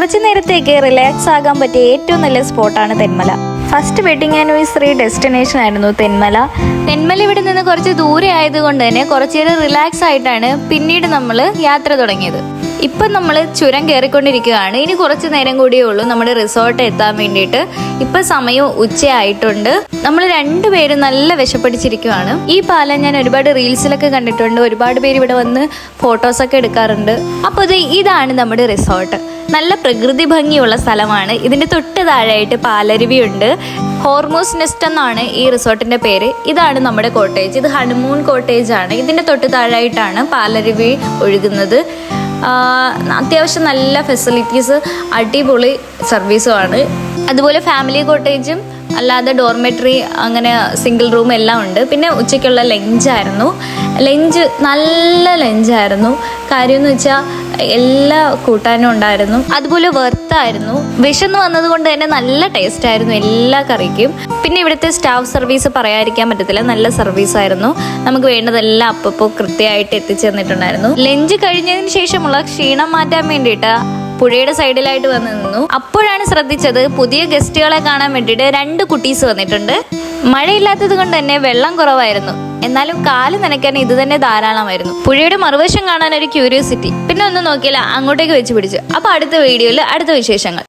കുറച്ചു നേരത്തേക്ക് റിലാക്സ് ആകാൻ പറ്റിയ ഏറ്റവും നല്ല സ്പോട്ടാണ് Thenmala. First wedding anniversary destination ആയിരുന്നു തെന്മല. തെന്മല ഇവിടെ നിന്ന് കുറച്ച് ദൂരെ ആയതുകൊണ്ട് തന്നെ കുറച്ചേരം റിലാക്സ് ആയിട്ടാണ് പിന്നീട് നമ്മൾ യാത്ര തുടങ്ങിയത്. ഇപ്പം നമ്മൾ ചുരം കയറിക്കൊണ്ടിരിക്കുകയാണ്. ഇനി കുറച്ച് നേരം കൂടിയേ ഉള്ളൂ നമ്മുടെ റിസോർട്ട് എത്താൻ വേണ്ടിയിട്ട്. ഇപ്പം സമയം ഉച്ചയായിട്ടുണ്ട്. നമ്മൾ രണ്ടുപേരും നല്ല വിശപ്പടിച്ചിരിക്കുകയാണ്. ഈ പാലം ഞാൻ ഒരുപാട് റീൽസിലൊക്കെ കണ്ടിട്ടുണ്ട്. ഒരുപാട് പേര് ഇവിടെ വന്ന് ഫോട്ടോസൊക്കെ എടുക്കാറുണ്ട്. അപ്പോൾ ഇതാണ് നമ്മുടെ റിസോർട്ട്. നല്ല പ്രകൃതി ഭംഗിയുള്ള സ്ഥലമാണ്. ഇതിൻ്റെ തൊട്ട് താഴെയായിട്ട് പാലരുവിയുണ്ട്. ഹോർമൂസ് നെസ്റ്റ് എന്നാണ് ഈ റിസോർട്ടിൻ്റെ പേര്. ഇതാണ് നമ്മുടെ കോട്ടേജ്. ഇത് ഹണിമൂൺ കോട്ടേജ് ആണ്. ഇതിൻ്റെ തൊട്ട് താഴെയായിട്ടാണ് പാലരുവി ഒഴുകുന്നത്. അത്യാവശ്യം നല്ല ഫെസിലിറ്റീസ്, അടിപൊളി സർവീസുമാണ്. അതുപോലെ ഫാമിലി കോട്ടേജും അല്ലാതെ ഡോർമെട്രി, അങ്ങനെ സിംഗിൾ റൂം എല്ലാം ഉണ്ട്. പിന്നെ ഉച്ചയ്ക്കുള്ള ലഞ്ചായിരുന്നു. നല്ല ലഞ്ചായിരുന്നു. കാര്യമെന്ന് വെച്ചാൽ എല്ലാ കൂട്ടാനും ഉണ്ടായിരുന്നു. അതുപോലെ വെർത്തായിരുന്നു. വിശന്ന് വന്നതുകൊണ്ട് തന്നെ നല്ല ടേസ്റ്റ് ആയിരുന്നു എല്ലാ കറിക്കും. പിന്നെ ഇവിടുത്തെ സ്റ്റാഫ് സർവീസ് പറയാതിരിക്കാൻ പറ്റത്തില്ല. നല്ല സർവീസായിരുന്നു. നമുക്ക് വേണ്ടതെല്ലാം അപ്പോൾ കൃത്യമായിട്ട് എത്തിച്ചു തന്നിട്ടുണ്ടായിരുന്നു. ലഞ്ച് കഴിഞ്ഞതിന് ശേഷമുള്ള ക്ഷീണം മാറ്റാൻ വേണ്ടിയിട്ട് പുഴയുടെ സൈഡിലായിട്ട് വന്ന് നിന്നു. അപ്പോഴാണ് ശ്രദ്ധിച്ചത് പുതിയ ഗസ്റ്റുകളെ കാണാൻ വേണ്ടിയിട്ട് 2 കുട്ടീസ് വന്നിട്ടുണ്ട്. മഴയില്ലാത്തത് കൊണ്ട് തന്നെ വെള്ളം കുറവായിരുന്നു. എന്നാലും കാല് നനയ്ക്കാൻ ഇത് തന്നെ ധാരാളമായിരുന്നു. പുഴയുടെ മറുവശം കാണാൻ ഒരു ക്യൂരിയോസിറ്റി. പിന്നെ ഒന്നും നോക്കിയില്ല, അങ്ങോട്ടേക്ക് വെച്ച് പിടിച്ചു. അപ്പോൾ അടുത്ത വീഡിയോയിൽ അടുത്ത വിശേഷങ്ങൾ.